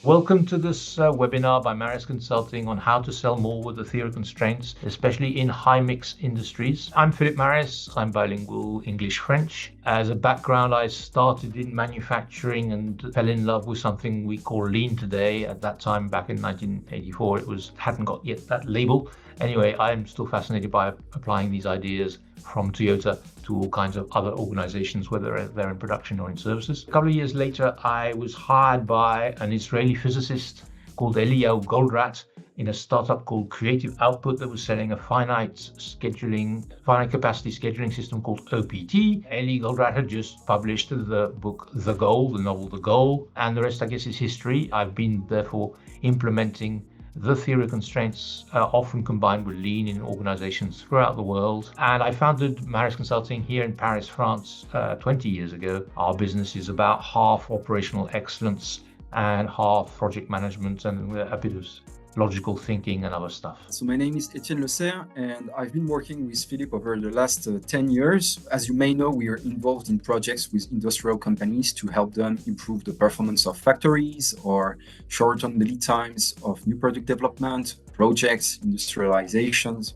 Welcome to this webinar by Marius Consulting on how to sell more with the theory of constraints, especially in high-mix industries. I'm Philip Marius. I'm bilingual English-French. As a background, I started in manufacturing and fell in love with something we call lean today. At that time, back in 1984, it hadn't got yet that label. Anyway, I'm still fascinated by applying these ideas from Toyota to all kinds of other organizations, whether they're in production or in services. A couple of years later, I was hired by an Israeli physicist called Eliyahu Goldratt in a startup called Creative Output that was selling a finite capacity scheduling system called OPT. Eli Goldratt had just published the book The Goal, the novel The Goal, and the rest, I guess, is history. I've been therefore implementing the theory of constraints, often combined with lean in organizations throughout the world. And I founded Marius Consulting here in Paris, France, 20 years ago. Our business is about half operational excellence and half project management and a bit of logical thinking and other stuff. So my name is Etienne Le Serre, and I've been working with Philip over the last 10 years. As you may know, we are involved in projects with industrial companies to help them improve the performance of factories or shorten the lead times of new product development, projects, industrializations.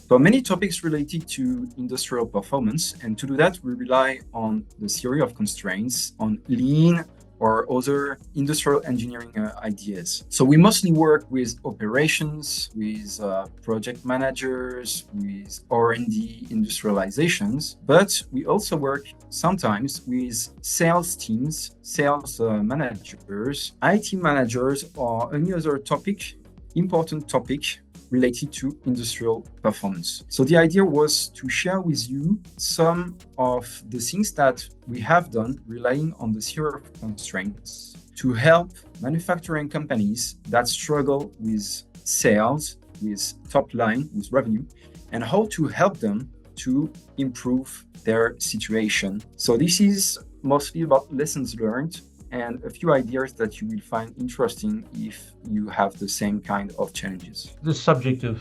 So many topics related to industrial performance. And to do that, we rely on the theory of constraints, on lean, or other industrial engineering ideas. So we mostly work with operations, with project managers, with R&D industrializations, but we also work sometimes with sales teams, sales managers, IT managers, or any other important topic related to industrial performance. So the idea was to share with you some of the things that we have done relying on the theory of constraints to help manufacturing companies that struggle with sales, with top line, with revenue, and how to help them to improve their situation. So this is mostly about lessons learned and a few ideas that you will find interesting if you have the same kind of challenges. The subject of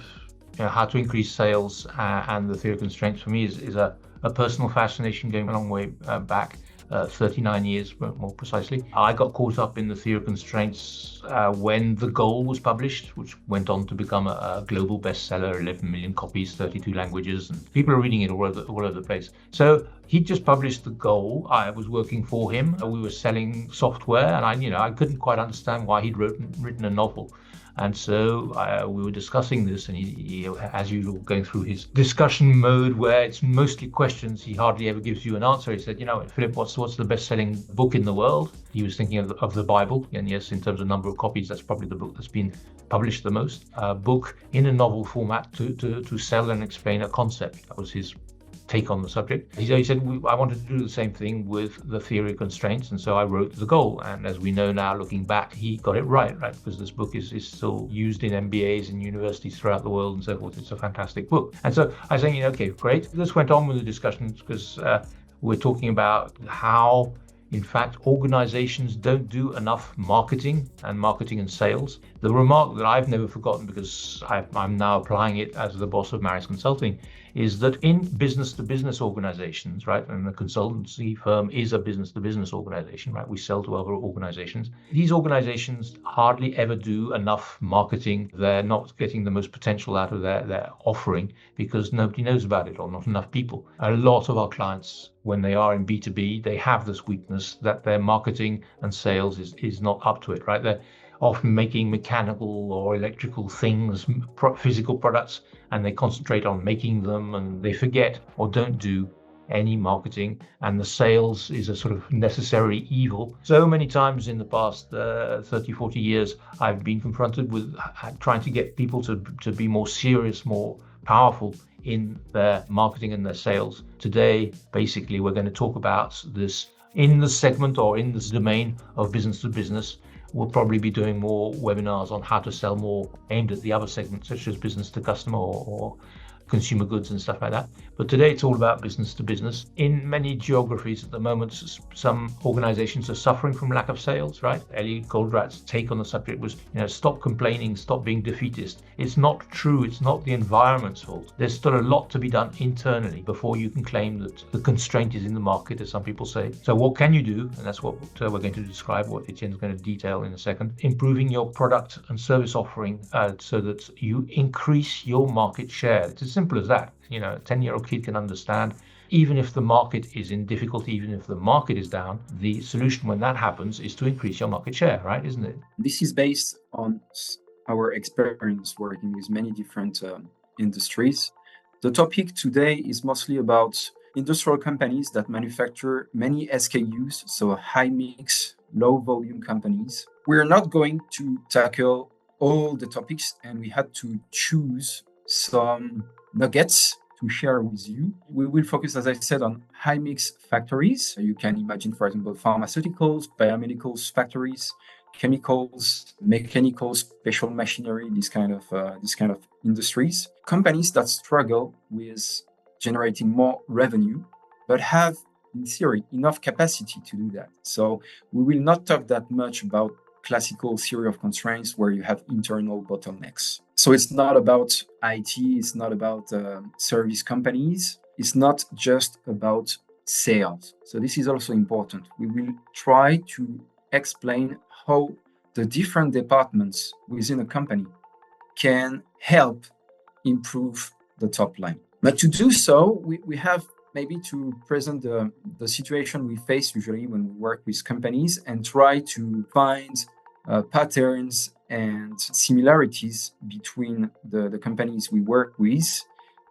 how to increase sales and the theory of constraints for me is a personal fascination going a long way back. 39 years more precisely. I got caught up in the theory of constraints when The Goal was published, which went on to become a global bestseller, 11 million copies, 32 languages, and people are reading it all over the place. So he just published The Goal. I was working for him. We were selling software, and I couldn't quite understand why he'd written a novel. And so we were discussing this, and he, as usual, going through his discussion mode where it's mostly questions. He hardly ever gives you an answer. He said, Philip, what's the best-selling book in the world? He was thinking of the Bible. And yes, in terms of number of copies, that's probably the book that's been published the most. A book in a novel format to sell and explain a concept. That was his take on the subject. He said, I wanted to do the same thing with the theory of constraints, and so I wrote The Goal. And as we know now, looking back, he got it right? Because this book is still used in MBAs in universities throughout the world and so forth. It's a fantastic book. And so I was saying, okay, great. This went on with the discussions because we're talking about how, in fact, organizations don't do enough marketing and sales. The remark that I've never forgotten, because I'm now applying it as the boss of Marius Consulting, is that in business-to-business organizations, right, and the consultancy firm is a business-to-business organization, right, we sell to other organizations. These organizations hardly ever do enough marketing. They're not getting the most potential out of their offering because nobody knows about it or not enough people. A lot of our clients, when they are in B2B, they have this weakness that their marketing and sales is not up to it, right? They're often making mechanical or electrical things, physical products, and they concentrate on making them and they forget or don't do any marketing, and the sales is a sort of necessary evil. So many times in the past 30, 40 years, I've been confronted with trying to get people to be more serious, more powerful in their marketing and their sales. Today, basically, we're going to talk about this in the segment or in this domain of business to business. We'll probably be doing more webinars on how to sell more aimed at the other segments, such as business to customer or consumer goods and stuff like that. But today it's all about business to business. In many geographies at the moment, some organizations are suffering from lack of sales, right? Ellie Goldrat's take on the subject was, stop complaining, stop being defeatist. It's not true. It's not the environment's fault. There's still a lot to be done internally before you can claim that the constraint is in the market, as some people say. So what can you do? And that's what we're going to describe, what Etienne's going to detail in a second. Improving your product and service offering so that you increase your market share. It's as simple as that. A 10-year-old kid can understand. Even if the market is in difficulty, even if the market is down, the solution when that happens is to increase your market share, right? Isn't it? This is based on our experience working with many different industries. The topic today is mostly about industrial companies that manufacture many SKUs, so high mix, low volume companies. We're not going to tackle all the topics, and we had to choose some nuggets to share with you. We will focus, as I said, on high mix factories. You can imagine, for example, pharmaceuticals, biomedicals factories, chemicals, mechanical, special machinery, this kind of industries. Companies that struggle with generating more revenue, but have, in theory, enough capacity to do that. So we will not talk that much about classical theory of constraints where you have internal bottlenecks. So it's not about IT, it's not about service companies, it's not just about sales. So this is also important. We will try to explain how the different departments within a company can help improve the top line. But to do so, we have maybe to present the situation we face usually when we work with companies and try to find patterns and similarities between the companies we work with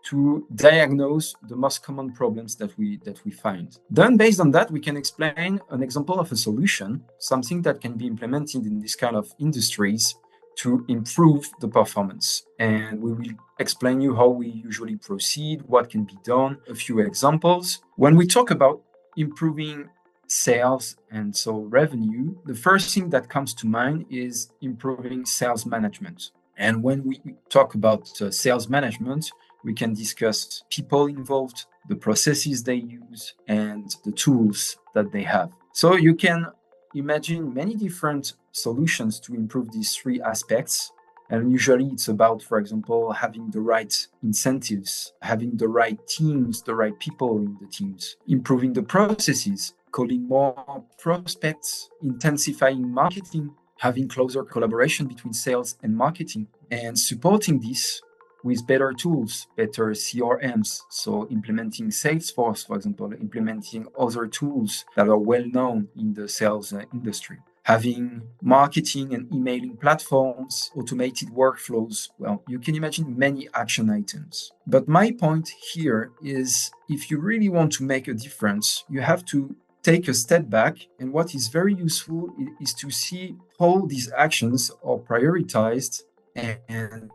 to diagnose the most common problems that we find. Then based on that, we can explain an example of a solution, something that can be implemented in this kind of industries to improve the performance. And we will explain you how we usually proceed, what can be done, a few examples. When we talk about improving sales and so revenue, the first thing that comes to mind is improving sales management. And when we talk about sales management, we can discuss people involved, the processes they use, and the tools that they have. So you can imagine many different solutions to improve these three aspects. And usually it's about, for example, having the right incentives, having the right teams, the right people in the teams, improving the processes, calling more prospects, intensifying marketing, having closer collaboration between sales and marketing, and supporting this with better tools, better CRMs. So implementing Salesforce, for example, implementing other tools that are well known in the sales industry. Having marketing and emailing platforms, automated workflows. Well, you can imagine many action items. But my point here is if you really want to make a difference, you have to take a step back. And what is very useful is to see how these actions are prioritized and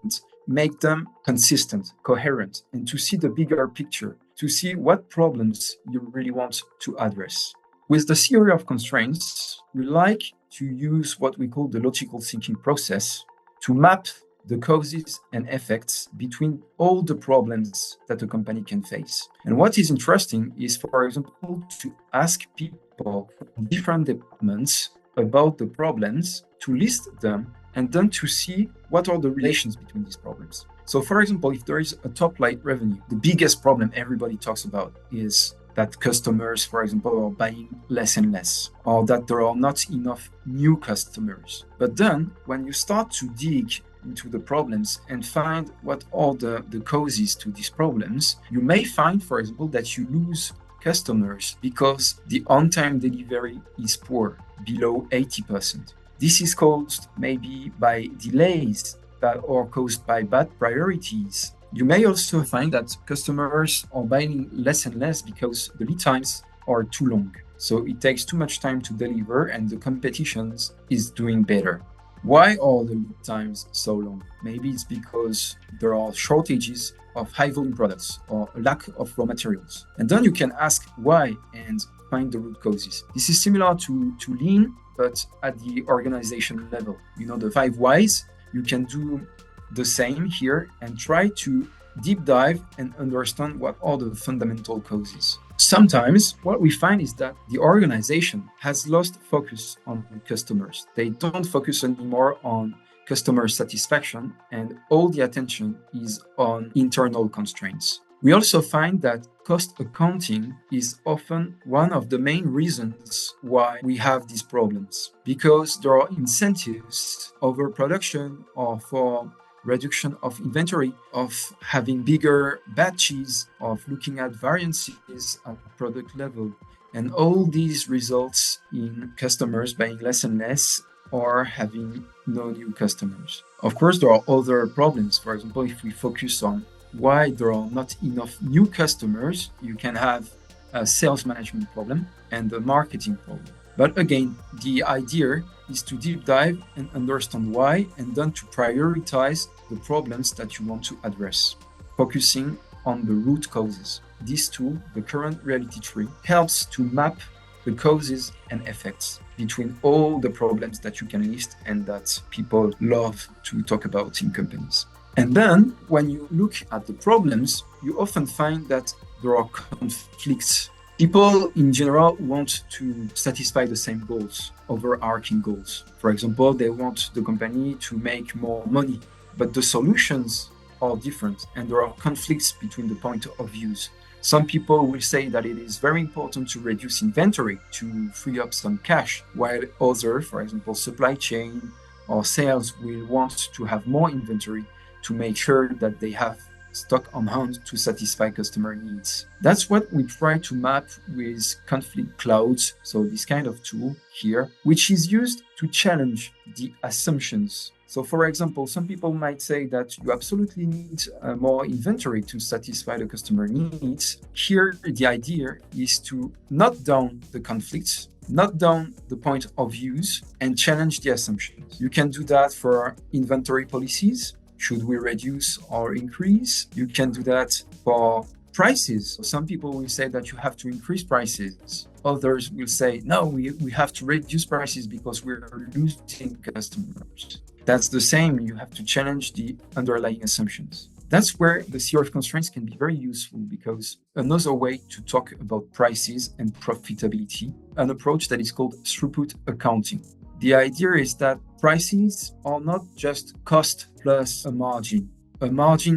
make them consistent, coherent, and to see the bigger picture, to see what problems you really want to address. With the theory of constraints, we like to use what we call the logical thinking process to map the causes and effects between all the problems that a company can face. And what is interesting is, for example, to ask people from different departments about the problems, to list them, and then to see what are the relations between these problems. So, for example, if there is a top line revenue, the biggest problem everybody talks about is that customers, for example, are buying less and less, or that there are not enough new customers. But then when you start to dig into the problems and find what are the causes to these problems, you may find, for example, that you lose customers because the on-time delivery is poor, below 80%. This is caused maybe by delays that are caused by bad priorities. You may also find that customers are buying less and less because the lead times are too long. So it takes too much time to deliver and the competition is doing better. Why are the lead times so long? Maybe it's because there are shortages of high volume products or a lack of raw materials. And then you can ask why and find the root causes. This is similar to Lean, but at the organization level. You know, the 5 whys, you can do the same here and try to deep dive and understand what are the fundamental causes. Sometimes what we find is that the organization has lost focus on customers. They don't focus anymore on customer satisfaction, and all the attention is on internal constraints. We also find that cost accounting is often one of the main reasons why we have these problems, because there are incentives over production or for reduction of inventory, of having bigger batches, of looking at variances at product level. And all these results in customers buying less and less or having no new customers. Of course, there are other problems. For example, if we focus on why there are not enough new customers, you can have a sales management problem and a marketing problem. But again, the idea is to deep dive and understand why, and then to prioritize the problems that you want to address, focusing on the root causes. This tool, the current reality tree, helps to map the causes and effects between all the problems that you can list and that people love to talk about in companies. And then when you look at the problems, you often find that there are conflicts. People in general want to satisfy the same goals, overarching goals. For example, they want the company to make more money, but the solutions are different and there are conflicts between the point of views. Some people will say that it is very important to reduce inventory to free up some cash, while others, for example, supply chain or sales, will want to have more inventory to make sure that they have stock on hand to satisfy customer needs. That's what we try to map with conflict clouds, so this kind of tool here, which is used to challenge the assumptions. So for example, some people might say that you absolutely need more inventory to satisfy the customer needs. Here, the idea is to note down the conflicts, note down the point of views, and challenge the assumptions. You can do that for inventory policies. Should we reduce or increase? You can do that for prices. Some people will say that you have to increase prices. Others will say, no, we have to reduce prices because we're losing customers. That's the same. You have to challenge the underlying assumptions. That's where the theory of constraints can be very useful, because another way to talk about prices and profitability, an approach that is called throughput accounting. The idea is that prices are not just cost plus a margin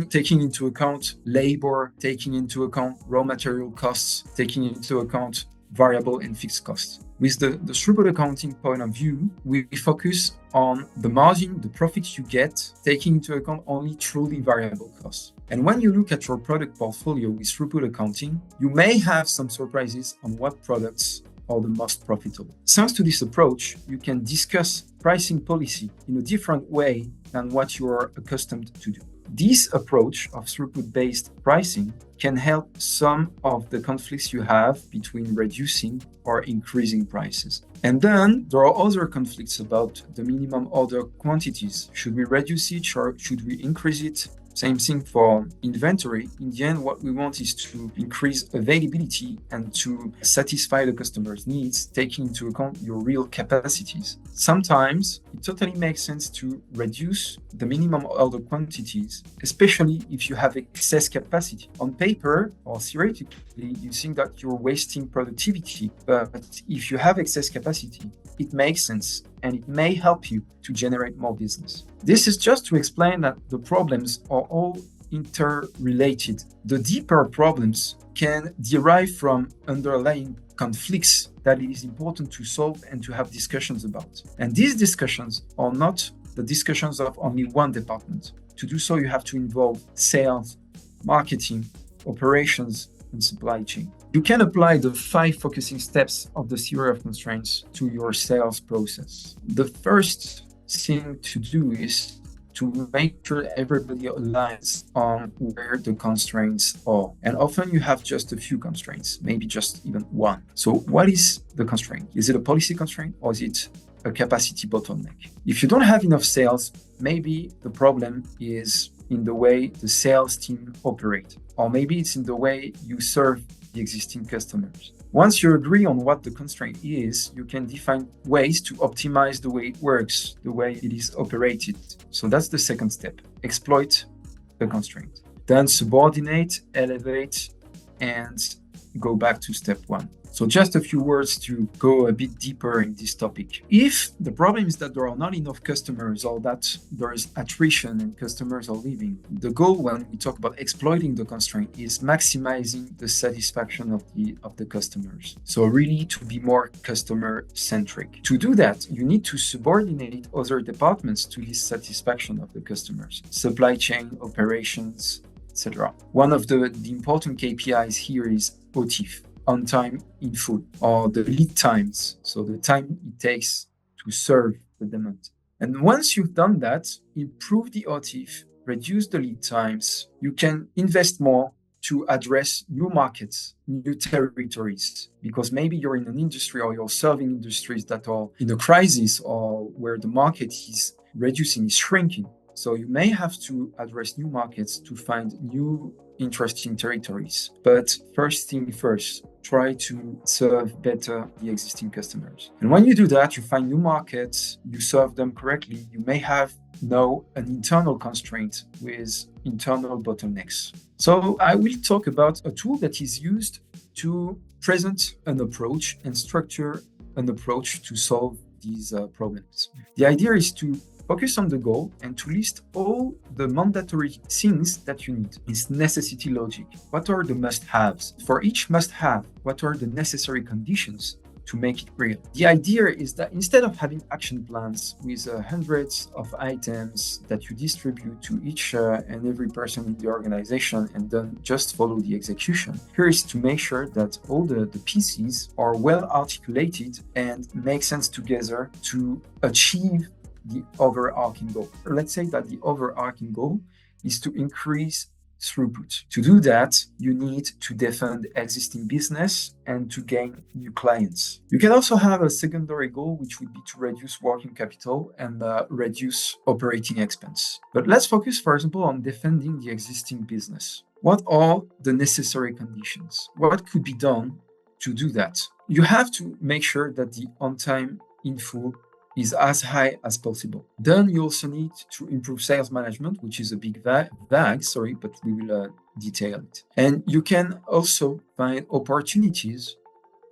taking into account labor, taking into account raw material costs, taking into account variable and fixed costs. With the throughput accounting point of view, we focus on the margin, the profits you get, taking into account only truly variable costs. And when you look at your product portfolio with throughput accounting, you may have some surprises on what products are the most profitable. Thanks to this approach, you can discuss pricing policy in a different way than what you are accustomed to do. This approach of throughput-based pricing can help some of the conflicts you have between reducing or increasing prices. And then there are other conflicts about the minimum order quantities. Should we reduce it or should we increase it? Same thing for inventory. In the end, what we want is to increase availability and to satisfy the customer's needs, taking into account your real capacities. Sometimes it totally makes sense to reduce the minimum order quantities, especially if you have excess capacity. On paper or theoretically, you think that you're wasting productivity, but if you have excess capacity, it makes sense and it may help you to generate more business. This is just to explain that the problems are all interrelated. The deeper problems can derive from underlying conflicts that it is important to solve and to have discussions about. And these discussions are not the discussions of only one department. To do so, you have to involve sales, marketing, operations, and supply chain. You can apply the 5 focusing steps of the theory of constraints to your sales process. The first thing to do is to make sure everybody aligns on where the constraints are. And often you have just a few constraints, maybe just even one. So what is the constraint? Is it a policy constraint or is it a capacity bottleneck? If you don't have enough sales, maybe the problem is in the way the sales team operate, or maybe it's in the way you serve the existing customers. Once you agree on what the constraint is, you can define ways to optimize the way it works, the way it is operated. So that's the second step. Exploit the constraint. Then subordinate, elevate, and go back to step one. So just a few words to go a bit deeper in this topic. If the problem is that there are not enough customers or that there is attrition and customers are leaving, the goal when we talk about exploiting the constraint is maximizing the satisfaction of the customers. So really to be more customer centric. To do that, you need to subordinate other departments to this satisfaction of the customers. Supply chain, operations, etc. One of the important KPIs here is OTIF, on time in full, or the lead times, so the time it takes to serve the demand. And once you've done that, improve the OTIF, reduce the lead times, you can invest more to address new markets, new territories, because maybe you're in an industry or you're serving industries that are in a crisis or where the market is reducing, is shrinking. So you may have to address new markets to find new interesting territories. But first thing first, try to serve better the existing customers. And when you do that, you find new markets, you serve them correctly. You may have now an internal constraint with internal bottlenecks. So I will talk about a tool that is used to present an approach and structure an approach to solve these problems. The idea is to focus on the goal and to list all the mandatory things that you need. It's necessity logic. What are the must-haves? For each must-have, what are the necessary conditions to make it real? The idea is that instead of having action plans with hundreds of items that you distribute to each and every person in the organization and then just follow the execution, here is to make sure that all the pieces are well articulated and make sense together to achieve the overarching goal. Let's say that the overarching goal is to increase throughput. To do that, you need to defend existing business and to gain new clients. You can also have a secondary goal, which would be to reduce working capital and reduce operating expense. But let's focus, for example, on defending the existing business. What are the necessary conditions? What could be done to do that? You have to make sure that the on-time in full is as high as possible. Then you also need to improve sales management, which is a big bag, but we will detail it. And you can also find opportunities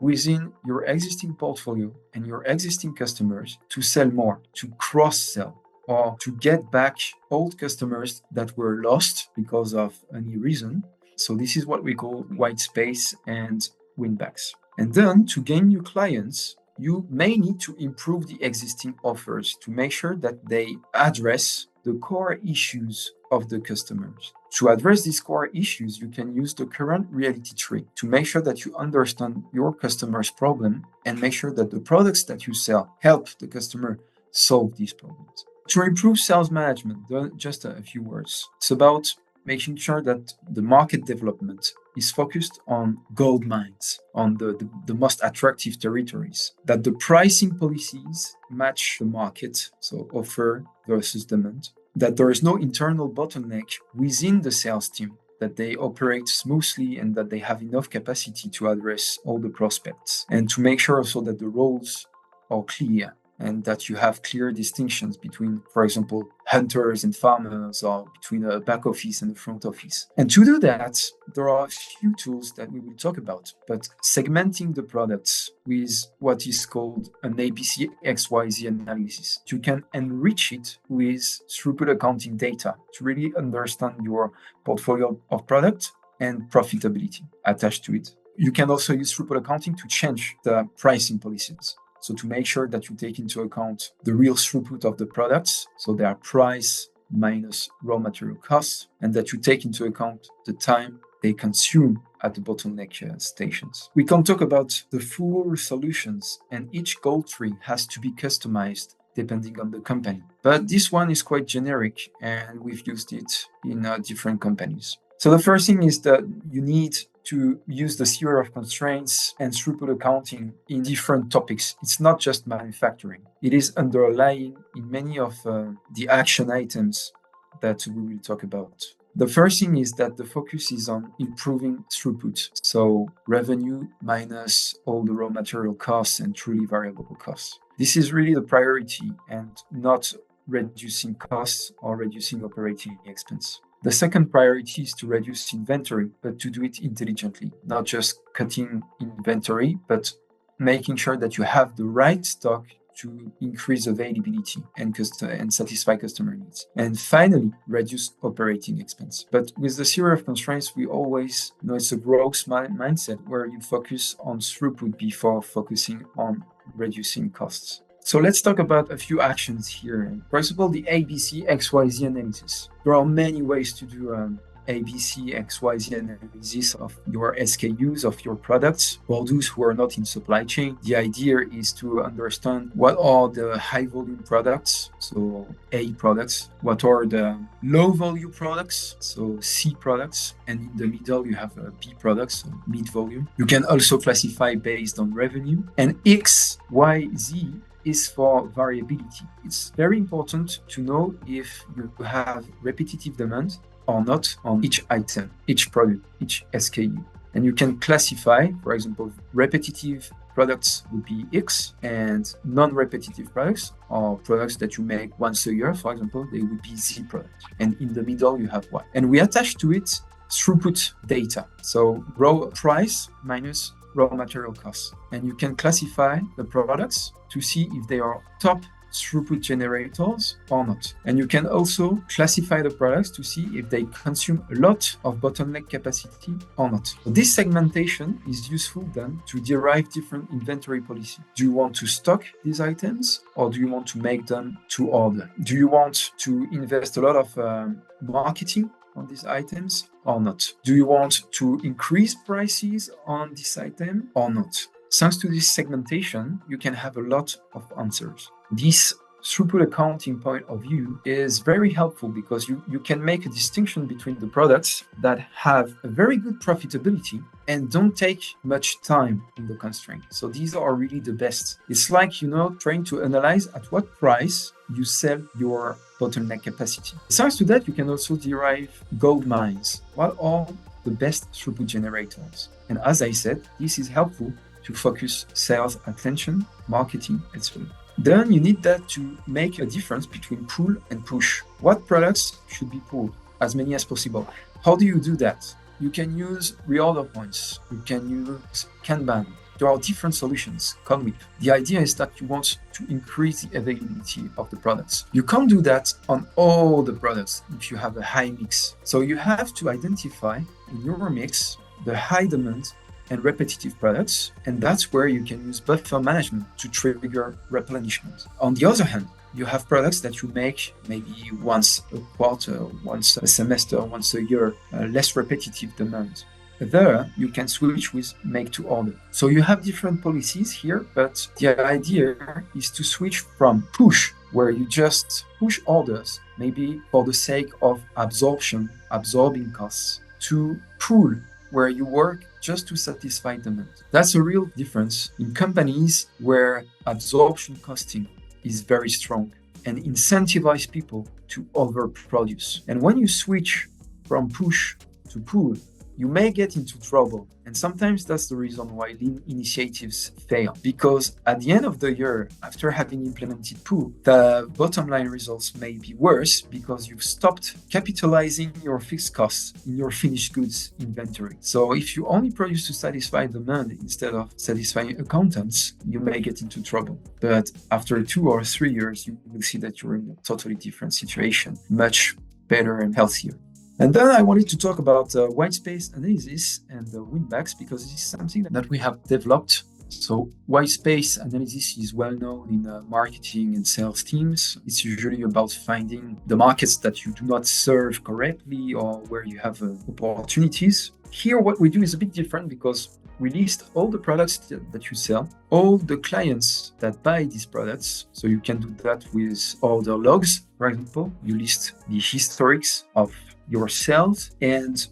within your existing portfolio and your existing customers to sell more, to cross-sell, or to get back old customers that were lost because of any reason. So this is what we call white space and win-backs. And then to gain new clients, you may need to improve the existing offers to make sure that they address the core issues of the customers. To address these core issues, you can use the current reality tree to make sure that you understand your customer's problem and make sure that the products that you sell help the customer solve these problems. To improve sales management, just a few words. It's about making sure that the market development is focused on gold mines, on the most attractive territories, that the pricing policies match the market, so offer versus demand, that there is no internal bottleneck within the sales team, that they operate smoothly and that they have enough capacity to address all the prospects, and to make sure also that the roles are clear and that you have clear distinctions between, for example, hunters and farmers, or between a back office and a front office. And to do that, there are a few tools that we will talk about, but segmenting the products with what is called an ABC XYZ analysis. You can enrich it with throughput accounting data to really understand your portfolio of products and profitability attached to it. You can also use throughput accounting to change the pricing policies. So to make sure that you take into account the real throughput of the products, so their price minus raw material costs, and that you take into account the time they consume at the bottleneck stations. We can talk about the full solutions, and each goal tree has to be customized depending on the company. But this one is quite generic, and we've used it in different companies. So the first thing is that you need to use the theory of constraints and throughput accounting in different topics. It's not just manufacturing. It is underlying in many of the action items that we will talk about. The first thing is that the focus is on improving throughput. So revenue minus all the raw material costs and truly variable costs. This is really the priority and not reducing costs or reducing operating expense. The second priority is to reduce inventory, but to do it intelligently, not just cutting inventory, but making sure that you have the right stock to increase availability and satisfy customer needs. And finally, reduce operating expense. But with the theory of constraints, we always, it's a growth mindset where you focus on throughput before focusing on reducing costs. So let's talk about a few actions here. For example, the ABC XYZ analysis. There are many ways to do ABC XYZ analysis of your SKUs of your products. For those who are not in supply chain, the idea is to understand what are the high volume products, so A products, what are the low volume products, so C products, and in the middle you have B products, so mid volume. You can also classify based on revenue, and X, Y, Z is for variability. It's very important to know if you have repetitive demand or not on each item, each product, each SKU. And you can classify, for example, repetitive products would be X, and non-repetitive products or products that you make once a year, for example, they would be Z products. And in the middle, you have Y. And we attach to it throughput data. So raw price minus raw material costs. And you can classify the products to see if they are top throughput generators or not. And you can also classify the products to see if they consume a lot of bottleneck capacity or not. So this segmentation is useful then to derive different inventory policy. Do you want to stock these items or do you want to make them to order? Do you want to invest a lot of marketing on these items or not? Do you want to increase prices on this item or not? Thanks to this segmentation, you can have a lot of answers. This throughput accounting point of view is very helpful because you can make a distinction between the products that have a very good profitability and don't take much time in the constraint. So these are really the best. It's like, trying to analyze at what price you sell your bottleneck capacity. Thanks to that, you can also derive gold mines. What are the best throughput generators? And as I said, this is helpful to focus sales attention, marketing, etc. Then you need that to make a difference between pull and push. What products should be pulled? As many as possible. How do you do that? You can use reorder points. You can use Kanban. There are different solutions. Conwip. The idea is that you want to increase the availability of the products. You can't do that on all the products if you have a high mix. So you have to identify in your mix the high demand and repetitive products, and that's where you can use buffer management to trigger replenishment. On the other hand, you have products that you make maybe once a quarter, once a semester, once a year, less repetitive demand. There, you can switch with make to order. So you have different policies here, but the idea is to switch from push, where you just push orders, maybe for the sake of absorbing costs, to pull, where you work just to satisfy demand. That's a real difference in companies where absorption costing is very strong and incentivize people to overproduce. And when you switch from push to pull, you may get into trouble. And sometimes that's the reason why lean initiatives fail. Because at the end of the year, after having implemented pull, the bottom line results may be worse because you've stopped capitalizing your fixed costs in your finished goods inventory. So if you only produce to satisfy demand instead of satisfying accountants, you may get into trouble. But after 2 or 3 years, you will see that you're in a totally different situation, much better and healthier. And then I wanted to talk about white space analysis and the winbacks because this is something that we have developed. So white space analysis is well known in marketing and sales teams. It's usually about finding the markets that you do not serve correctly or where you have opportunities. Here, what we do is a bit different because we list all the products that you sell, all the clients that buy these products. So you can do that with order logs, for example. You list the historics of your sales and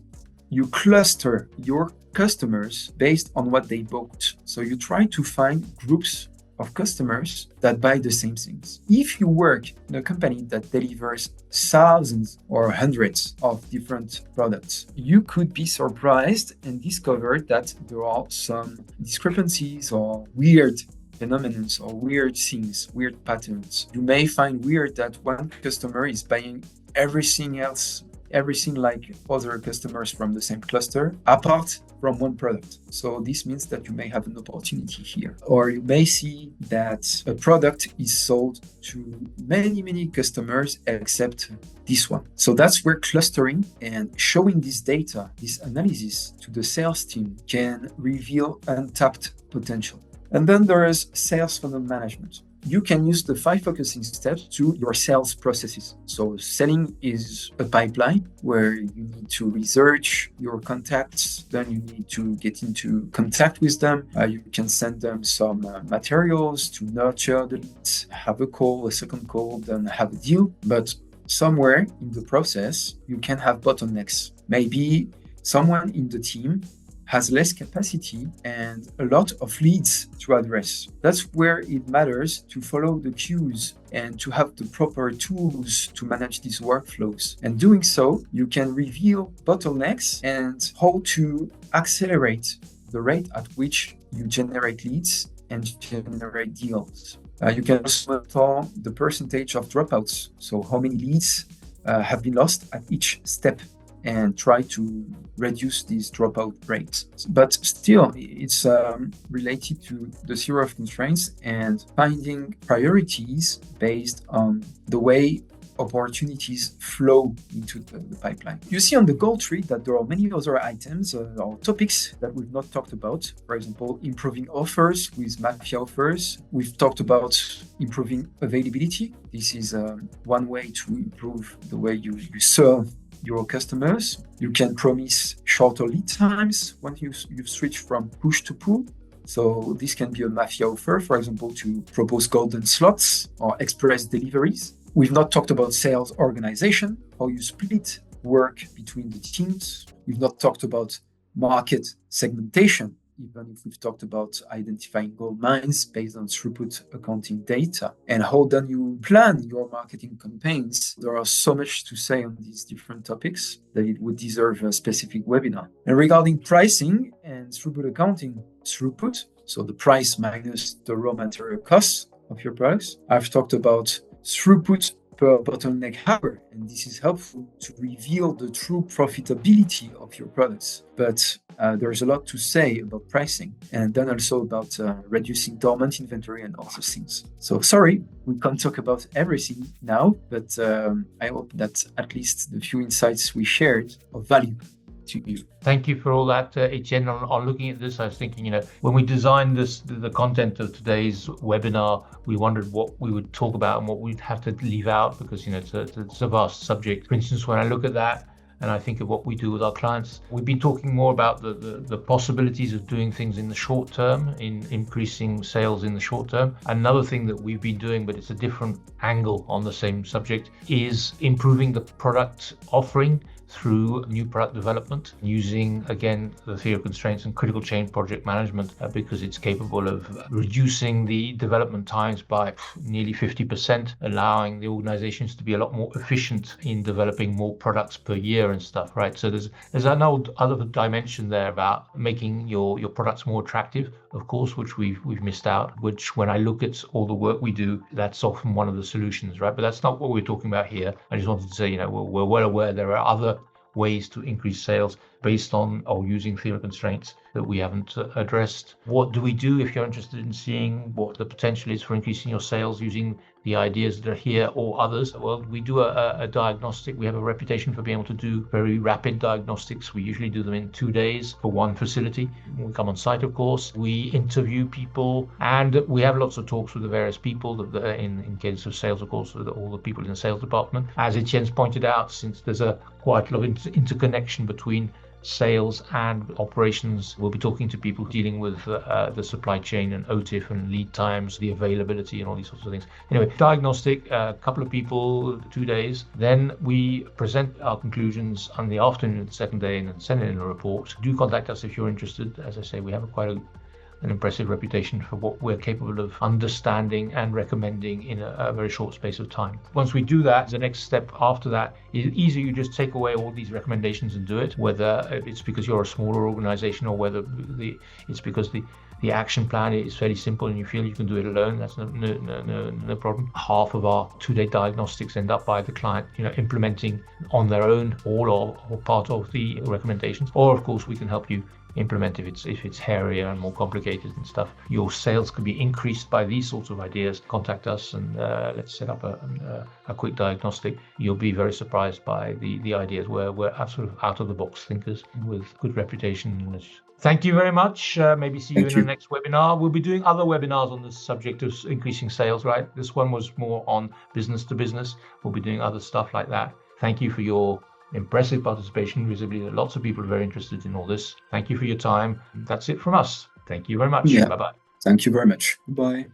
you cluster your customers based on what they bought. So you try to find groups of customers that buy the same things. If you work in a company that delivers thousands or hundreds of different products, you could be surprised and discover that there are some discrepancies or weird phenomena or weird things, weird patterns. You may find weird that one customer is buying everything else everything like other customers from the same cluster, apart from one product. So this means that you may have an opportunity here. Or you may see that a product is sold to many customers except this one. So that's where clustering and showing this data, this analysis to the sales team can reveal untapped potential. And then there is sales funnel management. You can use the 5 focusing steps to your sales processes. So selling is a pipeline where you need to research your contacts, then you need to get into contact with them. You can send them some materials to nurture the leads, have a call, a second call, then have a deal. But somewhere in the process, you can have bottlenecks. Maybe someone in the team has less capacity and a lot of leads to address. That's where it matters to follow the cues and to have the proper tools to manage these workflows. And doing so, you can reveal bottlenecks and how to accelerate the rate at which you generate leads and generate deals. You can also monitor the percentage of dropouts. So how many leads have been lost at each step, and try to reduce these dropout rates. But still, it's related to the theory of constraints and finding priorities based on the way opportunities flow into the pipeline. You see on the goal tree that there are many other items or topics that we've not talked about. For example, improving offers with Mafia offers. We've talked about improving availability. This is one way to improve the way you serve your customers. You can promise shorter lead times when you switch from push to pull. So this can be a Mafia offer, for example, to propose golden slots or express deliveries. We've not talked about sales organization, how you split work between the teams. We've not talked about market segmentation, even if we've talked about identifying gold mines based on throughput accounting data. And how then you plan your marketing campaigns. There are so much to say on these different topics that it would deserve a specific webinar. And regarding pricing and throughput accounting, throughput, so the price minus the raw material costs of your products. I've talked about throughput per bottleneck hour, and this is helpful to reveal the true profitability of your products. But there's a lot to say about pricing, and then also about reducing dormant inventory and other things. So sorry, we can't talk about everything now, but I hope that at least the few insights we shared are value to you. Thank you for all that, Etienne. On looking at this, I was thinking, when we designed the content of today's webinar, we wondered what we would talk about and what we'd have to leave out because, it's a vast subject. For instance, when I look at that and I think of what we do with our clients, we've been talking more about the possibilities of doing things in the short term, in increasing sales in the short term. Another thing that we've been doing, but it's a different angle on the same subject, is improving the product offering through new product development using, again, the theory of constraints and critical chain project management because it's capable of reducing the development times by nearly 50%, allowing the organizations to be a lot more efficient in developing more products per year and stuff, right? So there's an other dimension there about making your products more attractive, of course, which we've missed out, which when I look at all the work we do, that's often one of the solutions, right? But that's not what we're talking about here. I just wanted to say, we're well aware there are other ways to increase sales based on or using theory of constraints that we haven't addressed. What do we do if you're interested in seeing what the potential is for increasing your sales using the ideas that are here or others? Well, we do a diagnostic. We have a reputation for being able to do very rapid diagnostics. We usually do them in 2 days for one facility. We come on site, of course. We interview people and we have lots of talks with the various people in case of sales, of course, with all the people in the sales department. As Etienne's pointed out, since there's quite a lot of interconnection between sales and operations, we'll be talking to people dealing with the supply chain and OTIF and lead times, the availability and all these sorts of things. Anyway, diagnostic, a couple of people, 2 days. Then we present our conclusions on the afternoon of the second day and then send in a report. Do contact us if you're interested. As I say, we have quite an impressive reputation for what we're capable of understanding and recommending in a very short space of time. Once we do that, the next step after that is either you just take away all these recommendations and do it, whether it's because you're a smaller organization or whether it's because the the action plan is fairly simple and you feel you can do it alone, that's no problem. Half of our 2-day diagnostics end up by the client, implementing on their own all or part of the recommendations. Or of course we can help you implement if it's hairier and more complicated and stuff. Your sales could be increased by these sorts of ideas. Contact us and let's set up a quick diagnostic. You'll be very surprised by the ideas. We're sort of out of the box thinkers with good reputation. Thank you very much. Maybe see you in the next webinar. We'll be doing other webinars on the subject of increasing sales, right? This one was more on business to business. We'll be doing other stuff like that. Thank you for your impressive participation. Visibly, lots of people are very interested in all this. Thank you for your time. That's it from us. Thank you very much. Bye-bye. Thank you very much. Bye.